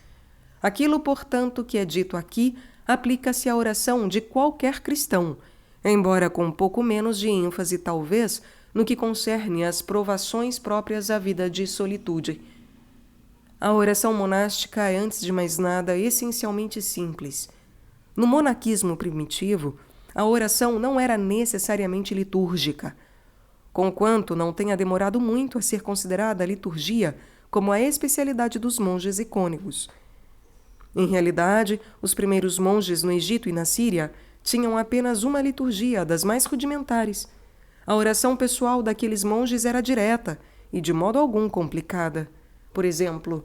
Aquilo, portanto, que é dito aqui aplica-se à oração de qualquer cristão, embora com um pouco menos de ênfase, talvez, no que concerne às provações próprias à vida de solitude. A oração monástica é, antes de mais nada, essencialmente simples. No monaquismo primitivo, a oração não era necessariamente litúrgica, conquanto não tenha demorado muito a ser considerada a liturgia como a especialidade dos monges icônicos. Em realidade, os primeiros monges no Egito e na Síria tinham apenas uma liturgia das mais rudimentares. A oração pessoal daqueles monges era direta e de modo algum complicada. Por exemplo,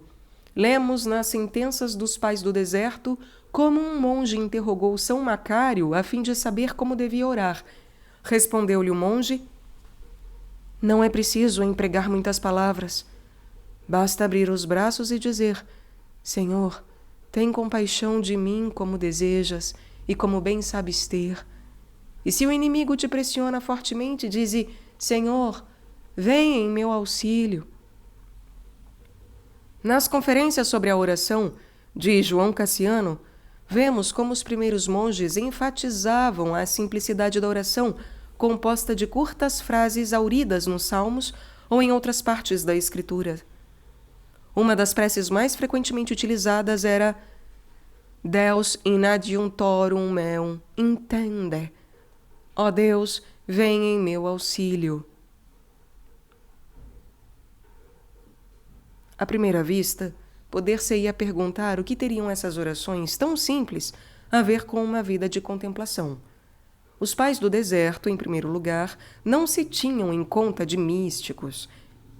lemos nas Sentenças dos Pais do Deserto como um monge interrogou São Macário a fim de saber como devia orar. Respondeu-lhe o monge: não é preciso empregar muitas palavras. Basta abrir os braços e dizer: Senhor, tem compaixão de mim como desejas e como bem sabes ter. E se o inimigo te pressiona fortemente, dize: Senhor, vem em meu auxílio. Nas conferências sobre a oração de João Cassiano, vemos como os primeiros monges enfatizavam a simplicidade da oração, composta de curtas frases auridas nos Salmos ou em outras partes da Escritura. Uma das preces mais frequentemente utilizadas era Deus in adiuntorum meum intende. Ó Deus, vem em meu auxílio. À primeira vista, poder-se-ia perguntar o que teriam essas orações tão simples a ver com uma vida de contemplação. Os pais do deserto, em primeiro lugar, não se tinham em conta de místicos,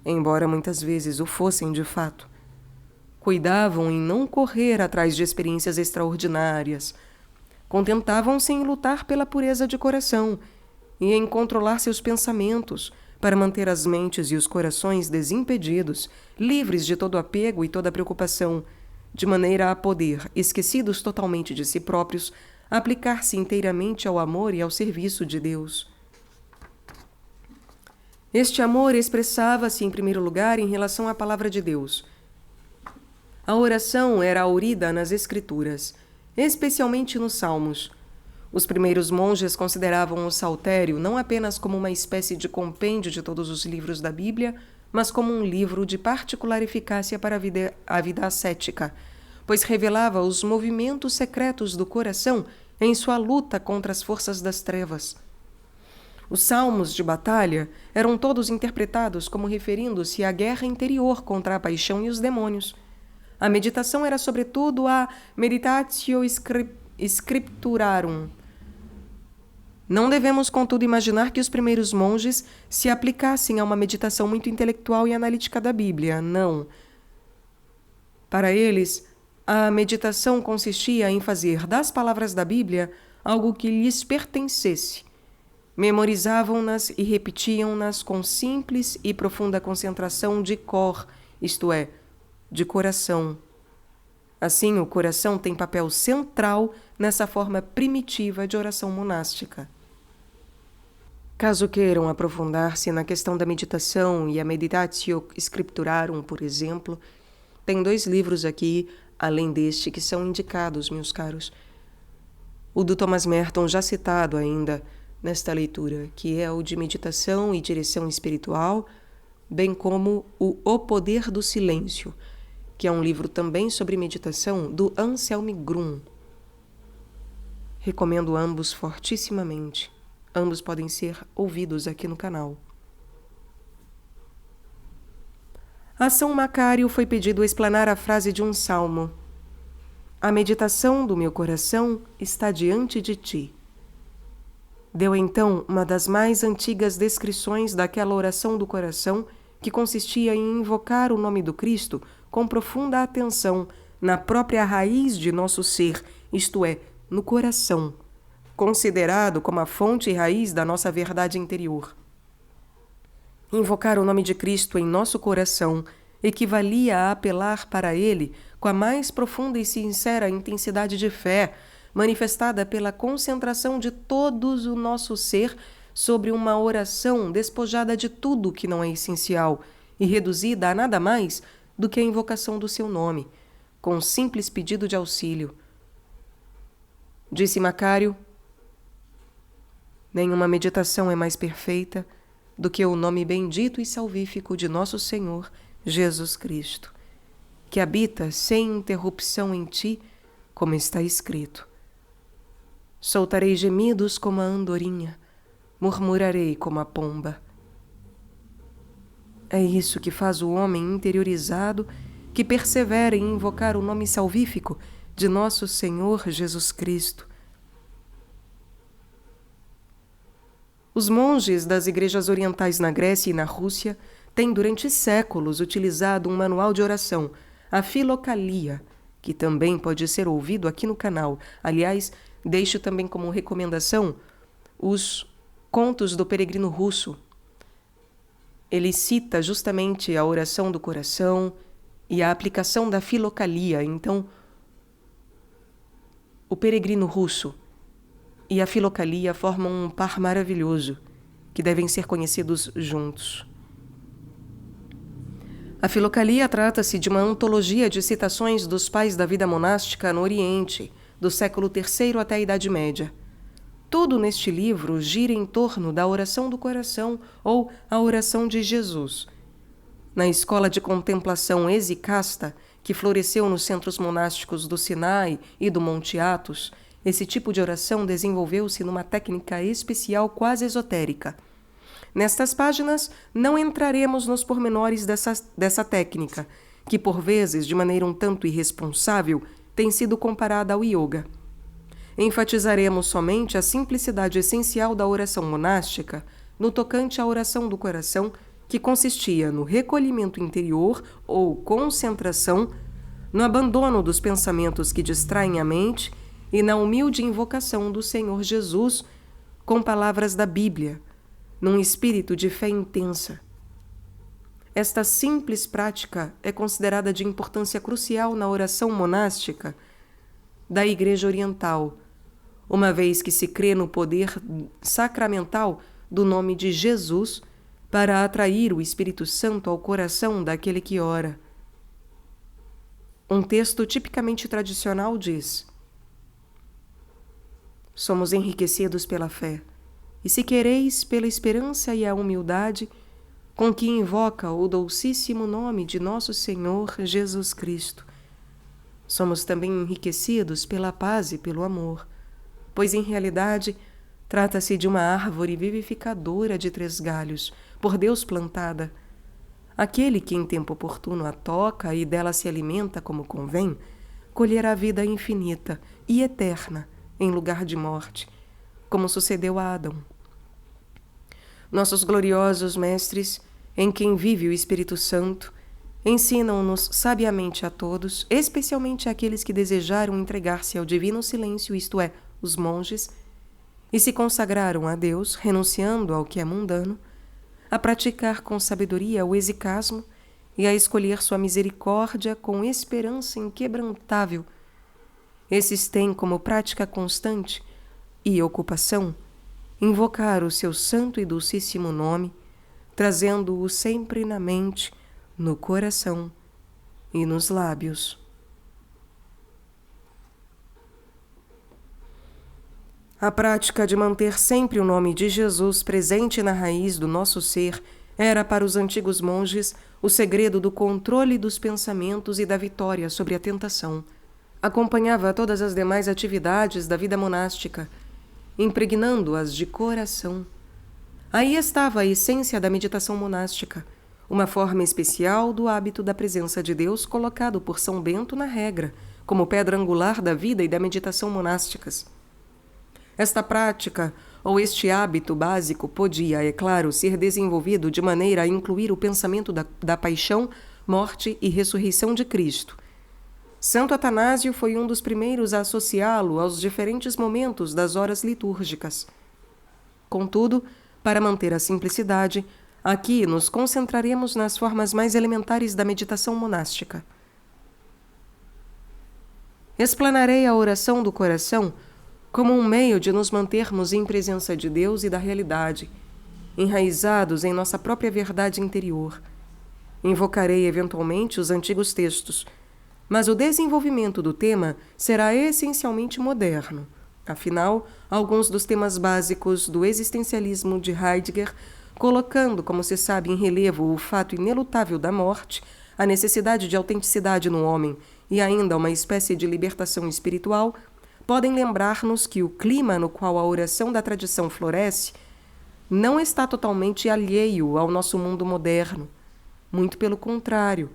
embora muitas vezes o fossem de fato. Cuidavam em não correr atrás de experiências extraordinárias. Contentavam-se em lutar pela pureza de coração e em controlar seus pensamentos, para manter as mentes e os corações desimpedidos, livres de todo apego e toda preocupação, de maneira a poder, esquecidos totalmente de si próprios, aplicar-se inteiramente ao amor e ao serviço de Deus. Este amor expressava-se, em primeiro lugar, em relação à palavra de Deus. A oração era aurida nas Escrituras, especialmente nos Salmos. Os primeiros monges consideravam o saltério não apenas como uma espécie de compêndio de todos os livros da Bíblia, mas como um livro de particular eficácia para a vida ascética, pois revelava os movimentos secretos do coração em sua luta contra as forças das trevas. Os salmos de batalha eram todos interpretados como referindo-se à guerra interior contra a paixão e os demônios. A meditação era, sobretudo, a meditatio scripturarum. Não devemos, contudo, imaginar que os primeiros monges se aplicassem a uma meditação muito intelectual e analítica da Bíblia. Não. Para eles, a meditação consistia em fazer das palavras da Bíblia algo que lhes pertencesse. Memorizavam-nas e repetiam-nas com simples e profunda concentração de cor, isto é, de coração. Assim, o coração tem papel central nessa forma primitiva de oração monástica. Caso queiram aprofundar-se na questão da meditação e a Meditatio Scripturarum, por exemplo, tem 2 livros aqui, além deste, que são indicados, meus caros. O do Thomas Merton, já citado ainda nesta leitura, que é o de Meditação e Direção Espiritual, bem como O Poder do Silêncio, que é um livro também sobre meditação do Anselm Grun. Recomendo ambos fortissimamente. Ambos podem ser ouvidos aqui no canal. A São Macário foi pedido explanar a frase de um salmo: A meditação do meu coração está diante de ti. Deu então uma das mais antigas descrições daquela oração do coração, que consistia em invocar o nome do Cristo com profunda atenção na própria raiz de nosso ser, isto é, no coração, considerado como a fonte e raiz da nossa verdade interior. Invocar o nome de Cristo em nosso coração equivalia a apelar para Ele com a mais profunda e sincera intensidade de fé, manifestada pela concentração de todos o nosso ser sobre uma oração despojada de tudo que não é essencial e reduzida a nada mais do que a invocação do seu nome, com um simples pedido de auxílio. Disse Macário: nenhuma meditação é mais perfeita do que o nome bendito e salvífico de nosso Senhor Jesus Cristo, que habita sem interrupção em ti, como está escrito: soltarei gemidos como a andorinha, murmurarei como a pomba. É isso que faz o homem interiorizado que persevera em invocar o nome salvífico de nosso Senhor Jesus Cristo. Os monges das igrejas orientais na Grécia e na Rússia têm durante séculos utilizado um manual de oração, a Filocalia, que também pode ser ouvido aqui no canal. Aliás, deixo também como recomendação os Contos do Peregrino Russo. Ele cita justamente a oração do coração e a aplicação da Filocalia. Então, o Peregrino Russo e a Filocalia formam um par maravilhoso, que devem ser conhecidos juntos. A Filocalia trata-se de uma antologia de citações dos pais da vida monástica no Oriente, do século III até a Idade Média. Tudo neste livro gira em torno da oração do coração ou a oração de Jesus. Na escola de contemplação exicasta, que floresceu nos centros monásticos do Sinai e do Monte Athos, esse tipo de oração desenvolveu-se numa técnica especial quase esotérica. Nestas páginas, não entraremos nos pormenores dessa técnica, que por vezes, de maneira um tanto irresponsável, tem sido comparada ao yoga. Enfatizaremos somente a simplicidade essencial da oração monástica no tocante à oração do coração, que consistia no recolhimento interior ou concentração, no abandono dos pensamentos que distraem a mente e na humilde invocação do Senhor Jesus com palavras da Bíblia, num espírito de fé intensa. Esta simples prática é considerada de importância crucial na oração monástica da Igreja Oriental, uma vez que se crê no poder sacramental do nome de Jesus para atrair o Espírito Santo ao coração daquele que ora. Um texto tipicamente tradicional diz: somos enriquecidos pela fé, e se quereis pela esperança e a humildade com que invoca o docíssimo nome de nosso Senhor Jesus Cristo. Somos também enriquecidos pela paz e pelo amor, pois em realidade trata-se de uma árvore vivificadora de 3 galhos, por Deus plantada. Aquele que em tempo oportuno a toca e dela se alimenta como convém, colherá vida infinita e eterna em lugar de morte, como sucedeu a Adão. Nossos gloriosos mestres, em quem vive o Espírito Santo, ensinam-nos sabiamente a todos, especialmente àqueles que desejaram entregar-se ao divino silêncio, isto é, os monges, e se consagraram a Deus, renunciando ao que é mundano, a praticar com sabedoria o exicasmo e a escolher sua misericórdia com esperança inquebrantável. Esses têm como prática constante e ocupação invocar o seu santo e dulcíssimo nome, trazendo-o sempre na mente, no coração e nos lábios. A prática de manter sempre o nome de Jesus presente na raiz do nosso ser era para os antigos monges o segredo do controle dos pensamentos e da vitória sobre a tentação. Acompanhava todas as demais atividades da vida monástica, impregnando-as de coração. Aí estava a essência da meditação monástica, uma forma especial do hábito da presença de Deus colocado por São Bento na regra, como pedra angular da vida e da meditação monásticas. Esta prática ou este hábito básico podia, é claro, ser desenvolvido de maneira a incluir o pensamento da paixão, morte e ressurreição de Cristo. Santo Atanásio foi um dos primeiros a associá-lo aos diferentes momentos das horas litúrgicas. Contudo, para manter a simplicidade, aqui nos concentraremos nas formas mais elementares da meditação monástica. Explanarei a oração do coração como um meio de nos mantermos em presença de Deus e da realidade, enraizados em nossa própria verdade interior. Invocarei eventualmente os antigos textos, mas o desenvolvimento do tema será essencialmente moderno. Afinal, alguns dos temas básicos do existencialismo de Heidegger, colocando, como se sabe, em relevo o fato inelutável da morte, a necessidade de autenticidade no homem e ainda uma espécie de libertação espiritual, podem lembrar-nos que o clima no qual a oração da tradição floresce não está totalmente alheio ao nosso mundo moderno. Muito pelo contrário,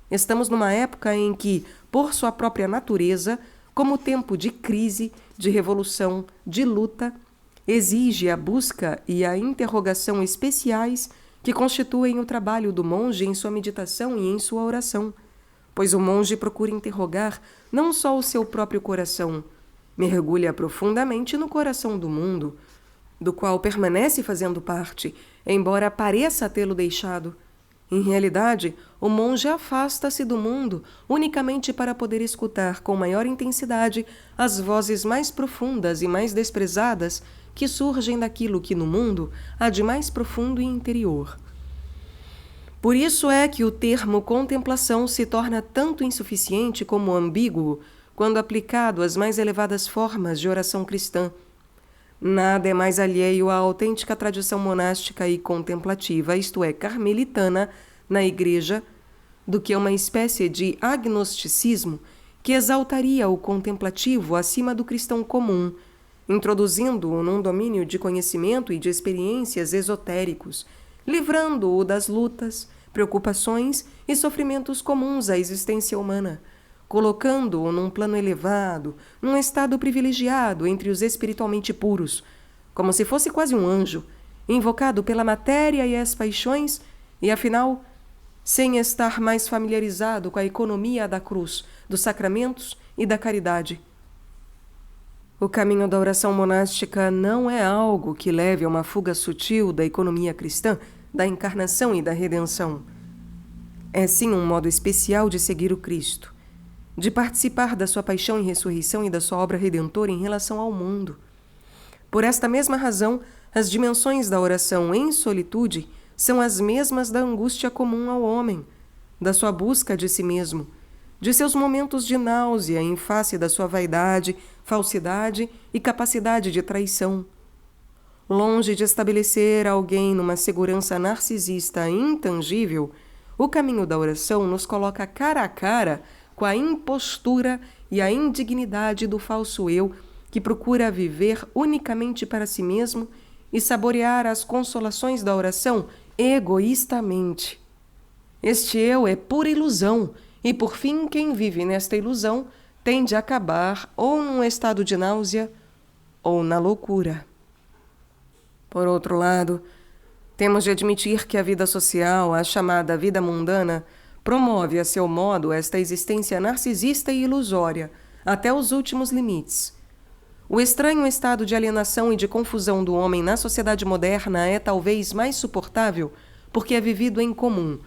estamos numa época em que, por sua própria natureza, como tempo de crise, de revolução, de luta, exige a busca e a interrogação especiais que constituem o trabalho do monge em sua meditação e em sua oração, pois o monge procura interrogar não só o seu próprio coração, mergulha profundamente no coração do mundo, do qual permanece fazendo parte, embora pareça tê-lo deixado. Em realidade, o monge afasta-se do mundo unicamente para poder escutar com maior intensidade as vozes mais profundas e mais desprezadas que surgem daquilo que no mundo há de mais profundo e interior. Por isso é que o termo contemplação se torna tanto insuficiente como ambíguo quando aplicado às mais elevadas formas de oração cristã. Nada é mais alheio à autêntica tradição monástica e contemplativa, isto é, carmelitana, na Igreja, do que uma espécie de agnosticismo que exaltaria o contemplativo acima do cristão comum, introduzindo-o num domínio de conhecimento e de experiências esotéricos, livrando-o das lutas, preocupações e sofrimentos comuns à existência humana, colocando-o num plano elevado, num estado privilegiado entre os espiritualmente puros, como se fosse quase um anjo, invocado pela matéria e as paixões, e afinal, sem estar mais familiarizado com a economia da cruz, dos sacramentos e da caridade. O caminho da oração monástica não é algo que leve a uma fuga sutil da economia cristã, da encarnação e da redenção. É sim um modo especial de seguir o Cristo, de participar da sua paixão e ressurreição e da sua obra redentora em relação ao mundo. Por esta mesma razão, as dimensões da oração em solitude são as mesmas da angústia comum ao homem, da sua busca de si mesmo, de seus momentos de náusea em face da sua vaidade, falsidade e capacidade de traição. Longe de estabelecer alguém numa segurança narcisista intangível, o caminho da oração nos coloca cara a cara com a impostura e a indignidade do falso eu que procura viver unicamente para si mesmo e saborear as consolações da oração egoístamente. Este eu é pura ilusão e, por fim, quem vive nesta ilusão tende a acabar ou num estado de náusea ou na loucura. Por outro lado, temos de admitir que a vida social, a chamada vida mundana, promove a seu modo esta existência narcisista e ilusória, até os últimos limites. O estranho estado de alienação e de confusão do homem na sociedade moderna é talvez mais suportável porque é vivido em comum,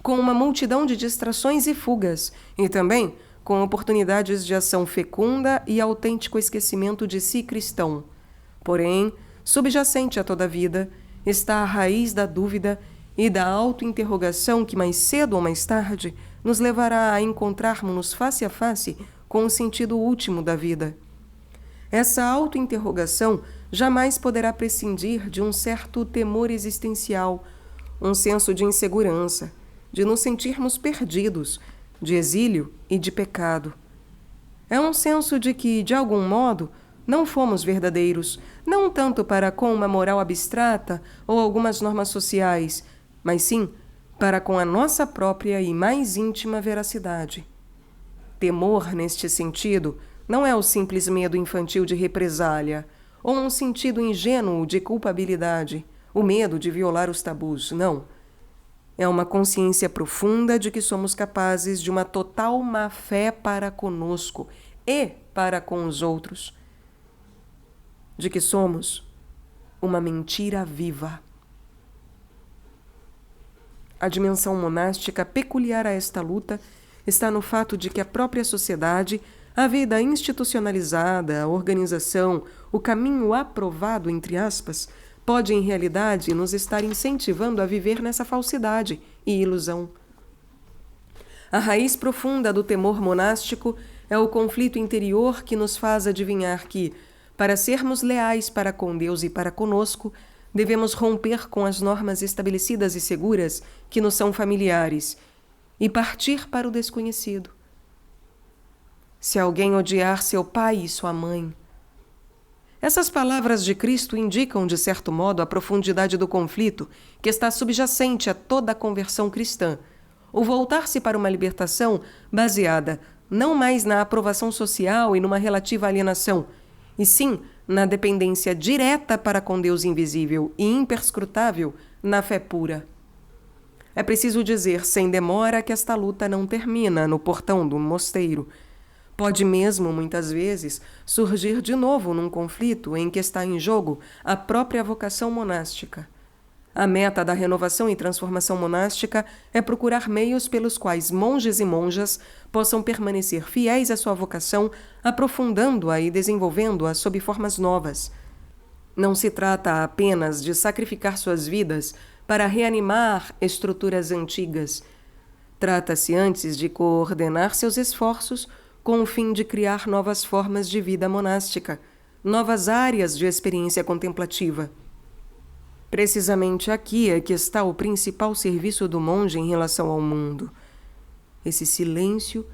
com uma multidão de distrações e fugas, e também com oportunidades de ação fecunda e autêntico esquecimento de si cristão. Porém, subjacente a toda a vida, está a raiz da dúvida e da autointerrogação que mais cedo ou mais tarde nos levará a encontrarmos-nos face a face com o sentido último da vida. Essa autointerrogação jamais poderá prescindir de um certo temor existencial, um senso de insegurança, de nos sentirmos perdidos, de exílio e de pecado. É um senso de que, de algum modo, não fomos verdadeiros, não tanto para com uma moral abstrata ou algumas normas sociais, mas sim para com a nossa própria e mais íntima veracidade. Temor, neste sentido, não é o simples medo infantil de represália, ou um sentido ingênuo de culpabilidade, o medo de violar os tabus. Não. É uma consciência profunda de que somos capazes de uma total má-fé para conosco e para com os outros. De que somos uma mentira viva. A dimensão monástica peculiar a esta luta está no fato de que a própria sociedade, a vida institucionalizada, a organização, o caminho aprovado, entre aspas, pode em realidade nos estar incentivando a viver nessa falsidade e ilusão. A raiz profunda do temor monástico é o conflito interior que nos faz adivinhar que, para sermos leais para com Deus e para conosco, devemos romper com as normas estabelecidas e seguras que nos são familiares e partir para o desconhecido. Se alguém odiar seu pai e sua mãe. Essas palavras de Cristo indicam, de certo modo, a profundidade do conflito que está subjacente a toda a conversão cristã, o voltar-se para uma libertação baseada não mais na aprovação social e numa relativa alienação, e sim na dependência direta para com Deus invisível e imperscrutável na fé pura. É preciso dizer sem demora que esta luta não termina no portão do mosteiro. Pode mesmo, muitas vezes, surgir de novo num conflito em que está em jogo a própria vocação monástica. A meta da renovação e transformação monástica é procurar meios pelos quais monges e monjas possam permanecer fiéis à sua vocação, aprofundando-a e desenvolvendo-a sob formas novas. Não se trata apenas de sacrificar suas vidas para reanimar estruturas antigas. Trata-se antes de coordenar seus esforços com o fim de criar novas formas de vida monástica, novas áreas de experiência contemplativa. Precisamente aqui é que está o principal serviço do monge em relação ao mundo. Esse silêncio,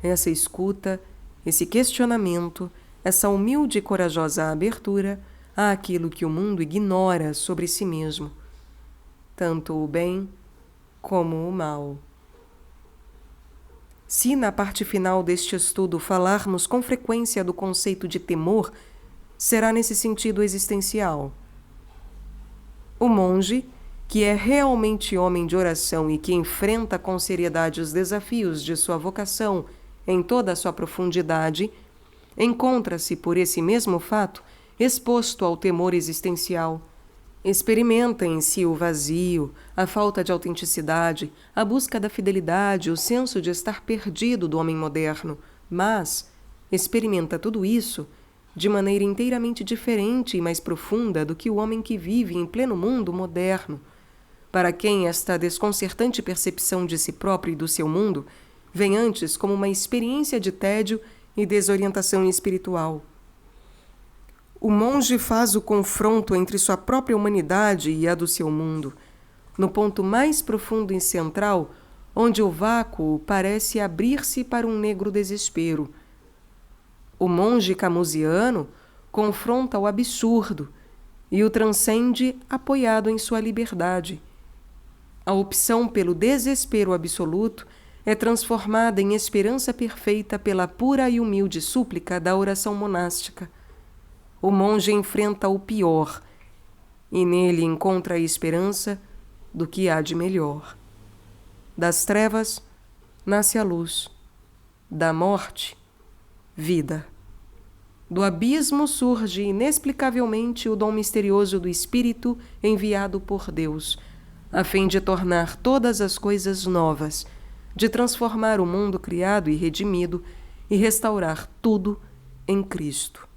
essa escuta, esse questionamento, essa humilde e corajosa abertura àquilo que o mundo ignora sobre si mesmo, tanto o bem como o mal. Se na parte final deste estudo falarmos com frequência do conceito de temor, será nesse sentido existencial. O monge, que é realmente homem de oração e que enfrenta com seriedade os desafios de sua vocação em toda a sua profundidade, encontra-se, por esse mesmo fato, exposto ao temor existencial. Experimenta em si o vazio, a falta de autenticidade, a busca da fidelidade, o senso de estar perdido do homem moderno, mas experimenta tudo isso de maneira inteiramente diferente e mais profunda do que o homem que vive em pleno mundo moderno, para quem esta desconcertante percepção de si próprio e do seu mundo vem antes como uma experiência de tédio e desorientação espiritual. O monge faz o confronto entre sua própria humanidade e a do seu mundo, no ponto mais profundo e central, onde o vácuo parece abrir-se para um negro desespero. O monge camusiano confronta o absurdo e o transcende apoiado em sua liberdade. A opção pelo desespero absoluto é transformada em esperança perfeita pela pura e humilde súplica da oração monástica. O monge enfrenta o pior e nele encontra a esperança do que há de melhor. Das trevas nasce a luz, da morte, vida. Do abismo surge inexplicavelmente o dom misterioso do Espírito enviado por Deus, a fim de tornar todas as coisas novas, de transformar o mundo criado e redimido e restaurar tudo em Cristo.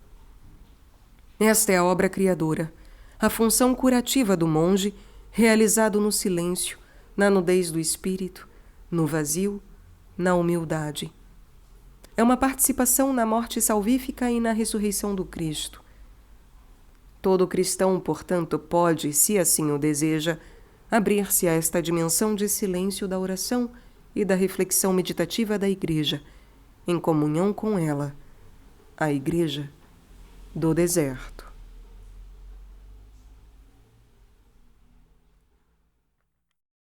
Esta é a obra criadora, a função curativa do monge, realizado no silêncio, na nudez do espírito, no vazio, na humildade. É uma participação na morte salvífica e na ressurreição do Cristo. Todo cristão, portanto, pode, se assim o deseja, abrir-se a esta dimensão de silêncio da oração e da reflexão meditativa da Igreja, em comunhão com ela, a Igreja do deserto.